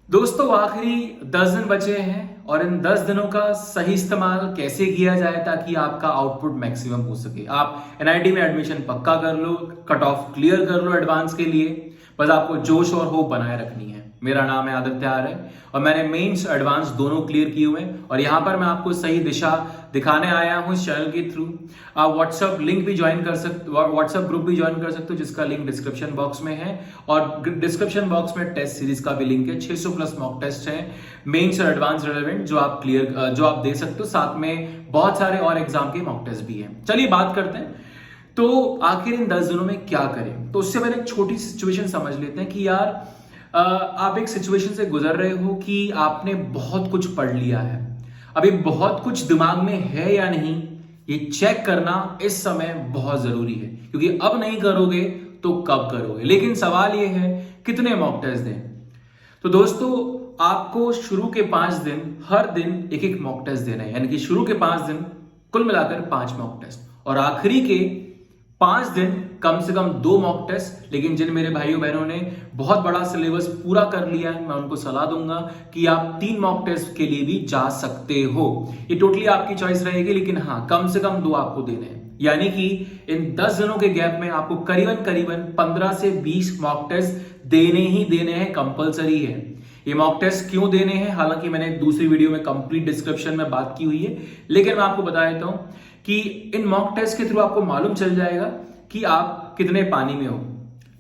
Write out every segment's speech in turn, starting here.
दोस्तों आखिरी 10 दिन बचे हैं और इन 10 दिनों का सही इस्तेमाल कैसे किया जाए ताकि आपका आउटपुट मैक्सिमम हो सके। आप एनआईटी में एडमिशन पक्का कर लो, कट ऑफ क्लियर कर लो एडवांस के लिए। बस आपको जोश और होप बनाए रखनी है। मेरा नाम है आदित्य आर्य और मैंने मेंस एडवांस दोनों क्लियर किए हुए हैं और यहाँ पर मैं आपको सही दिशा दिखाने आया हूँ इस चैनल के थ्रू। आप व्हाट्सएप लिंक भी ज्वाइन कर सकते, व्हाट्सएप ग्रुप भी ज्वाइन कर सकते हो जिसका लिंक डिस्क्रिप्शन बॉक्स में है और डिस्क्रिप्शन बॉक्स में टेस्ट सीरीज का भी लिंक है। 600 प्लस मॉक टेस्ट है मेंस और एडवांस रिलेवेंट जो आप दे सकते हो। साथ में बहुत सारे और एग्जाम के मॉक टेस्ट भी हैं। चलिए बात करते हैं तो आखिर इन 10 दिनों में क्या करें। तो उससे पहले एक छोटी सी सिचुएशन समझ लेते हैं कि यार आप एक सिचुएशन से गुजर रहे हो कि आपने बहुत कुछ पढ़ लिया है, अभी बहुत कुछ दिमाग में है या नहीं, ये चेक करना इस समय बहुत जरूरी है क्योंकि अब नहीं करोगे तो कब करोगे। लेकिन सवाल ये है कितने मॉक टेस्ट दें। तो दोस्तों आपको शुरू के 5 दिन हर दिन एक एक मॉक टेस्ट देना है, यानी कि शुरू के 5 दिन कुल मिलाकर 5 मॉक टेस्ट और आखिरी के 5 दिन कम से कम 2 मॉक टेस्ट। लेकिन जिन मेरे भाइयों बहनों ने बहुत बड़ा सिलेबस पूरा कर लिया है मैं उनको सलाह दूंगा कि आप 3 मॉक टेस्ट के लिए भी जा सकते हो। ये टोटली आपकी चॉइस रहेगी, लेकिन हाँ कम से कम 2 आपको देने हैं। यानी कि इन 10 दिनों के गैप में आपको करीबन 15 से 20 मॉक टेस्ट देने ही देने हैं, कंपलसरी है। ये मॉक टेस्ट क्यों देने हैं, हालांकि मैंने एक दूसरी वीडियो में कंप्लीट डिस्क्रिप्शन में बात की हुई है, लेकिन मैं आपको बता देता हूं कि इन मॉक टेस्ट के थ्रू आपको मालूम चल जाएगा कि आप कितने पानी में हो।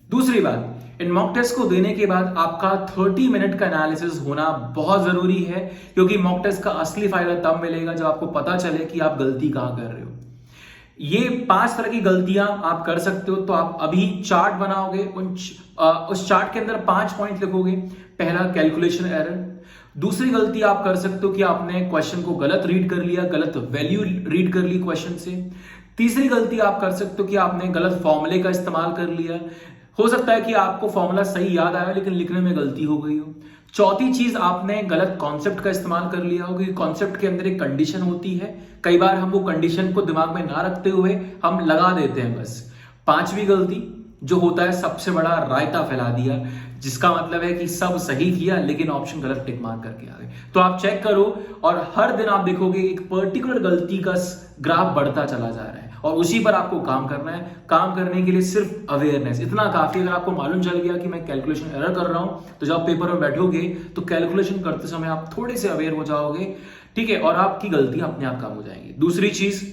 दूसरी बात, इन मॉक टेस्ट को देने के बाद आपका 30 मिनट का एनालिसिस होना बहुत जरूरी है क्योंकि मॉक टेस्ट का असली फायदा तब मिलेगा जब आपको पता चले कि आप गलती कहां कर रहे हो। ये 5 तरह की गलतियां आप कर सकते हो। तो आप अभी चार्ट बनाओगे, उस चार्ट के अंदर 5 पॉइंट लिखोगे। पहला, कैलकुलेशन एरर। दूसरी गलती आप कर सकते हो कि आपने क्वेश्चन को गलत रीड कर लिया, गलत वैल्यू रीड कर ली क्वेश्चन से। तीसरी गलती आप कर सकते हो कि आपने गलत फॉर्मूले का इस्तेमाल कर लिया। हो सकता है कि आपको फॉर्मूला सही याद आया लेकिन लिखने में गलती हो गई हो। चौथी चीज, आपने गलत कॉन्सेप्ट का इस्तेमाल कर लिया हो क्योंकि कॉन्सेप्ट के अंदर एक कंडीशन होती है, कई बार हम वो कंडीशन को दिमाग में ना रखते हुए हम लगा देते हैं बस। पांचवी गलती जो होता है सबसे बड़ा, रायता फैला दिया, जिसका मतलब है कि सब सही किया लेकिन ऑप्शन गलत टिक मार करके आ गए। तो आप चेक करो और हर दिन आप देखोगे एक पर्टिकुलर गलती का ग्राफ बढ़ता चला जा रहा है और उसी पर आपको काम करना है। काम करने के लिए सिर्फ अवेयरनेस इतना काफी। अगर आपको मालूम चल गया कि मैं कैलकुलेशन एरर कर रहा हूं तो जब पेपर में बैठोगे तो कैलकुलेशन करते समय आप थोड़े से अवेयर हो जाओगे, ठीक है, और आपकी गलतियां अपने आप कम हो जाएंगी। दूसरी चीज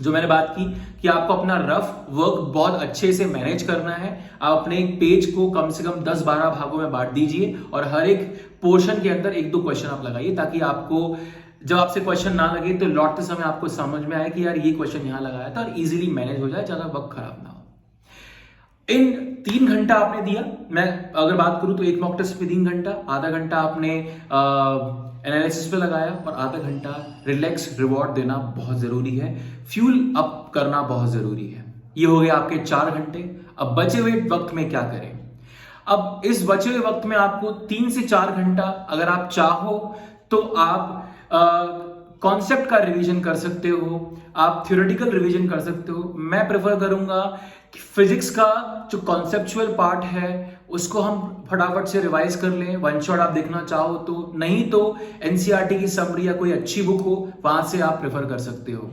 जो मैंने बात की कि आपको अपना रफ वर्क बहुत अच्छे से मैनेज करना है। आप अपने एक पेज को कम से कम 10-12 भागों में बांट दीजिए और हर एक पोर्शन के अंदर 1-2 क्वेश्चन आप लगाइए ताकि आपको जब आपसे क्वेश्चन ना लगे तो लौटते समय आपको समझ में आए कि यार ये क्वेश्चन यहां लगाया था और इजीली मैनेज हो जाए, ज्यादा वक्त खराब ना हो। इन 3 घंटा आपने दिया। मैं अगर बात करूं तो एक मॉक टेस्ट पे 3 घंटा, आधा घंटा आपने एनालिसिस पे लगाया और आधा घंटा रिलैक्स रिवॉर्ड देना बहुत जरूरी है, फ्यूल अप करना बहुत जरूरी है। ये हो गए आपके 4 घंटे। अब बचे हुए वक्त में क्या करें। अब इस बचे हुए वक्त में आपको 3 से 4 घंटा अगर आप चाहो तो आप कॉन्सेप्ट का रिवीजन कर सकते हो, आप थ्योरेटिकल रिवीजन कर सकते हो। मैं प्रेफर करूंगा कि फिजिक्स का जो कॉन्सेप्चुअल पार्ट है उसको हम फटाफट से रिवाइज कर लें, वन शॉट आप देखना चाहो तो, नहीं तो एनसीईआरटी की समरी या कोई अच्छी बुक हो वहां से आप प्रेफर कर सकते हो।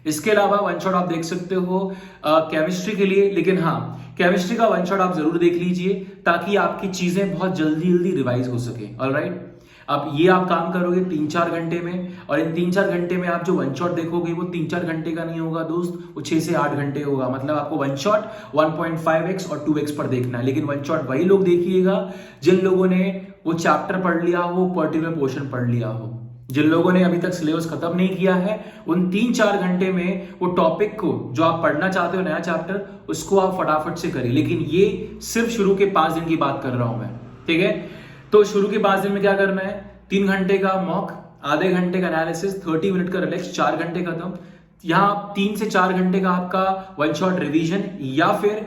इसके अलावा वन शॉट आप देख सकते हो केमिस्ट्री के लिए, लेकिन हाँ केमिस्ट्री का वन शॉट आप जरूर देख लीजिए ताकि आपकी चीजें बहुत जल्दी रिवाइज हो सके। ऑलराइट, अब ये आप काम करोगे 3-4 घंटे में और इन 3-4 घंटे में आप जो वन शॉट देखोगे वो 3-4 घंटे का नहीं होगा दोस्त, वो 6 से 8 घंटे होगा। मतलब आपको वन शॉट 1.5x और 2x पर देखना है। लेकिन वन शॉट वही लोग देखिएगा जिन लोगों ने वो चैप्टर पढ़ लिया हो, पर्टिकुलर पोर्शन पढ़ लिया हो। जिन लोगों ने अभी तक सिलेबस खत्म नहीं किया है उन 3-4 घंटे में वो टॉपिक को जो आप पढ़ना चाहते हो नया चैप्टर उसको आप फटाफट से करिए। लेकिन ये सिर्फ शुरू के 5 दिन की बात कर रहा हूं मैं, ठीक है। तो शुरू के 5 दिन में क्या करना है, 3 घंटे का मॉक, आधे घंटे का एनालिसिस, 30 मिनट का रिलैक्स, 4 घंटे खत्म। यहाँ 3 से 4 घंटे का आपका वन शॉट रिवीजन या फिर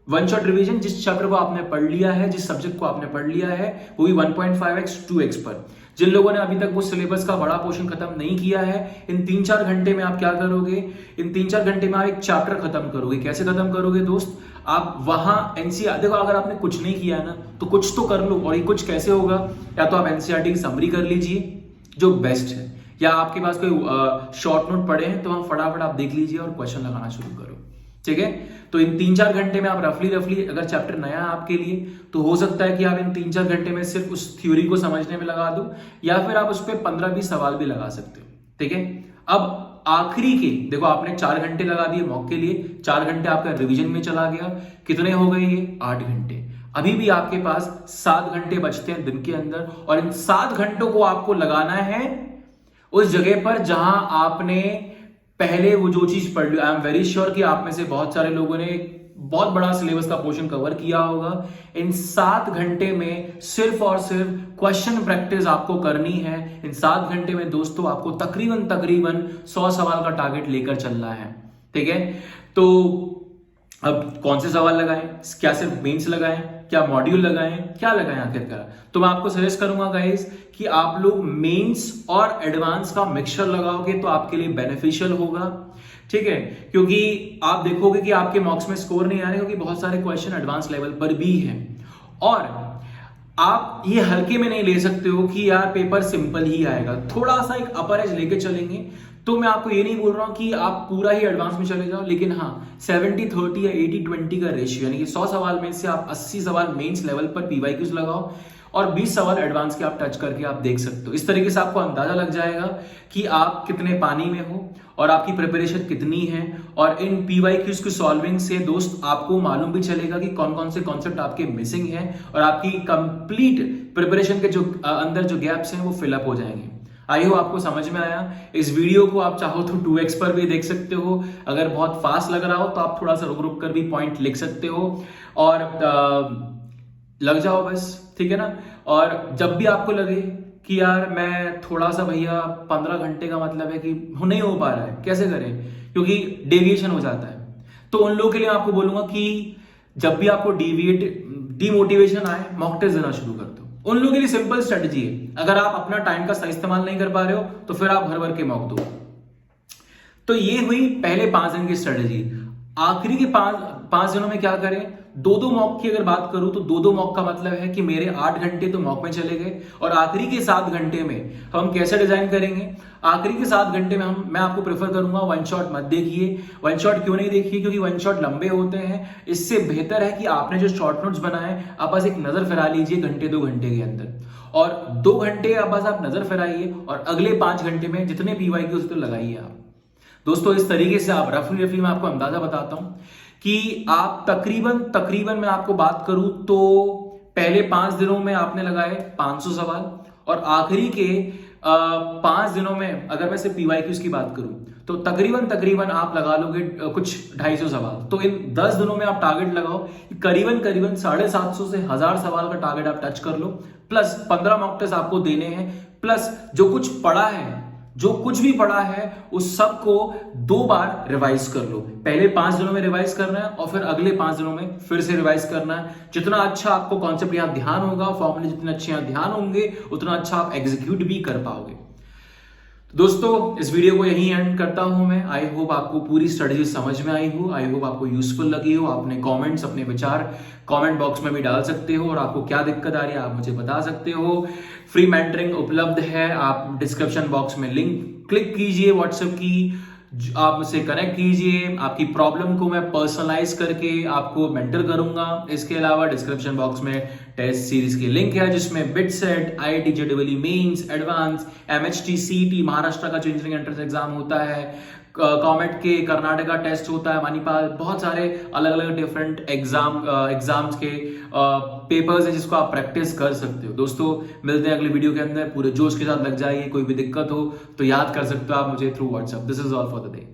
वन शॉट रिवीजन जिस चैप्टर को आपने पढ़ लिया है, जिस सब्जेक्ट को आपने पढ़ लिया है वो भी 1.5x 2x पर। जिन लोगों ने अभी तक वो सिलेबस का बड़ा पोर्शन खत्म नहीं किया है, इन 3-4 घंटे में आप क्या करोगे, इन 3-4 घंटे में आप एक चैप्टर खत्म करोगे। कैसे खत्म करोगे दोस्त, आप वहां एनसीईआरटी, देखो अगर आपने कुछ नहीं किया ना तो कुछ तो कर लो। और ये कुछ कैसे होगा, या तो आप एनसीईआरटी की समरी कर लीजिए जो बेस्ट है, या आपके पास कोई शॉर्ट नोट पड़े हैं तो हम फटाफट आप देख लीजिए और क्वेश्चन लगाना शुरू करो, ठीक है। तो इन 3-4 घंटे में आप रफली अगर चैप्टर नया है आपके लिए तो हो सकता है कि आप इन 3-4 घंटे में सिर्फ उस थ्योरी को समझने में लगा दो, या फिर आप उस पर 15-20 सवाल भी लगा सकते हो, ठीक है। अब आखिरी के देखो, आपने 4 घंटे लगा दिए मॉक के लिए, 4 घंटे आपका रिवीजन में चला गया, कितने हो गए ये 8 घंटे। अभी भी आपके पास 7 घंटे बचते हैं दिन के अंदर, और इन 7 घंटों को आपको लगाना है उस जगह पर जहां आपने पहले वो जो चीज पढ़ ली। आई एम वेरी श्योर कि आप में से बहुत सारे लोगों ने बहुत बड़ा सिलेबस का पोर्शन कवर किया होगा। इन 7 घंटे में सिर्फ और सिर्फ क्वेश्चन प्रैक्टिस आपको करनी है। इन 7 घंटे में दोस्तों आपको तकरीबन 100 सवाल का टारगेट लेकर चलना है, ठीक है। तो अब कौन से सवाल लगाएं, क्या सिर्फ मेंस लगाएं, क्या मॉड्यूल लगाएं, क्या लगाएं आखिरकार। तो मैं आपको सजेस्ट करूंगा गाइस कि आप लोग मेंस और एडवांस का मिक्सचर लगाओगे तो आपके लिए बेनिफिशियल होगा, ठीक है। क्योंकि आप देखोगे कि आपके मॉक्स में स्कोर नहीं आ रहे, क्योंकि बहुत सारे क्वेश्चन एडवांस लेवल पर भी हैं। और आप ये हल्के में नहीं ले सकते हो कि यार पेपर सिंपल ही आएगा, थोड़ा सा एक अपर एज लेके चलेंगे। तो मैं आपको ये नहीं बोल रहा हूं कि आप पूरा ही एडवांस में चले जाओ, लेकिन हाँ 70-30 या 80-20 का रेशियो, यानी कि 100 सवाल में से आप 80 सवाल मेंस लेवल पर पीवाईक्यूज लगाओ और 20 सवाल एडवांस के आप टच करके आप देख सकते हो। इस तरीके से आपको अंदाजा लग जाएगा कि आप कितने पानी में हो और आपकी प्रिपरेशन कितनी है। और इन पीवाईक्यूज की सॉल्विंग से दोस्त आपको मालूम भी चलेगा कि कौन कौन से कॉन्सेप्ट आपके मिसिंग हैं, और आपकी कंप्लीट प्रिपरेशन के जो अंदर जो गैप्स हैं वो फिलअप हो जाएंगे। आई हो आपको समझ में आया। इस वीडियो को आप चाहो तो 2x पर भी देख सकते हो, अगर बहुत फास्ट लग रहा हो तो आप थोड़ा सा रुक रुक कर भी पॉइंट लिख सकते हो, और लग जाओ बस, ठीक है ना। और जब भी आपको लगे कि यार मैं थोड़ा सा भैया 15 घंटे का मतलब है कि नहीं हो पा रहा है, कैसे करें, क्योंकि डेविएशन हो जाता है, तो उन लोगों के लिए आपको बोलूंगा कि जब भी आपको डिमोटिवेशन आए मॉक टेस्ट देना शुरू कर दो। उन लोगों के लिए सिंपल स्ट्रेटजी है, अगर आप अपना टाइम का सही इस्तेमाल नहीं कर पा रहे हो तो फिर आप भर भर के मॉक दो। तो ये हुई पहले 5 दिन की स्ट्रेटजी। आखिरी के 5 दिनों में क्या करें, 2-2 मॉक की अगर बात करूं तो 2-2 मॉक का मतलब है कि मेरे 8 घंटे तो मॉक में चले गए, और आखिरी के 7 घंटे में हम कैसे डिजाइन करेंगे। आखिरी के 7 घंटे में मैं आपको प्रेफर करूंगा वन शॉट मत देखिए। वन शॉट क्यों नहीं देखिए, क्योंकि वन शॉट लंबे होते हैं। इससे बेहतर है कि आपने जो शॉर्ट नोट्स बनाए आप बस एक नजर फिरा लीजिए 1-2 घंटे के अंदर, और 2 घंटे अब बस आप नजर फिराइए, और अगले 5 घंटे में जितने पीवाईक्यूज तो लगाइए आप। दोस्तों इस तरीके से आप रफली मैं आपको अंदाजा बताता हूं कि आप तकरीबन मैं आपको बात करूं तो पहले 5 दिनों में आपने लगाए 500 सवाल, और आखिरी के 5 दिनों में अगर मैं सिर्फ पीवाईक्यूज की बात करूं तो तकरीबन आप लगा लोगे कुछ 250 सवाल। तो इन 10 दिनों में आप टारगेट लगाओ करीबन 750 से 1000 सवाल का टारगेट आप टच कर लो, प्लस 15 मॉक टेस्ट आपको देने हैं, प्लस जो कुछ भी पढ़ा है उस सब को 2 बार रिवाइज कर लो। पहले 5 दिनों में रिवाइज करना है और फिर अगले 5 दिनों में फिर से रिवाइज करना है। जितना अच्छा आपको कॉन्सेप्ट यहां ध्यान होगा, फॉर्मूले जितने अच्छे यहां ध्यान होंगे, उतना अच्छा आप एग्जीक्यूट भी कर पाओगे। दोस्तों इस वीडियो को यहीं एंड करता हूं मैं। आई होप आपको पूरी स्ट्रेटजी समझ में आई हो, आई होप आपको यूजफुल लगी हो। अपने कमेंट्स, अपने विचार कमेंट बॉक्स में भी डाल सकते हो, और आपको क्या दिक्कत आ रही है आप मुझे बता सकते हो। फ्री मेंटरिंग उपलब्ध है, आप डिस्क्रिप्शन बॉक्स में लिंक क्लिक कीजिए व्हाट्सएप की, आप मुझसे कनेक्ट कीजिए। आपकी प्रॉब्लम को मैं पर्सनलाइज करके आपको मेंटर करूंगा। इसके अलावा डिस्क्रिप्शन बॉक्स में टेस्ट सीरीज की लिंक है जिसमें bit set, IIT JEE mains, advance, MHT CET Maharashtra का जो इंजीनियरिंग एंट्रेंस एग्जाम होता है, कॉमेट के कर्नाटका टेस्ट होता है, मणिपाल, बहुत सारे अलग अलग डिफरेंट एग्जाम्स के पेपर्स है जिसको आप प्रैक्टिस कर सकते हो। दोस्तों मिलते हैं अगली वीडियो के अंदर, पूरे जोश के साथ लग जाइए। कोई भी दिक्कत हो तो याद कर सकते हो आप मुझे through WhatsApp. This is all for the day.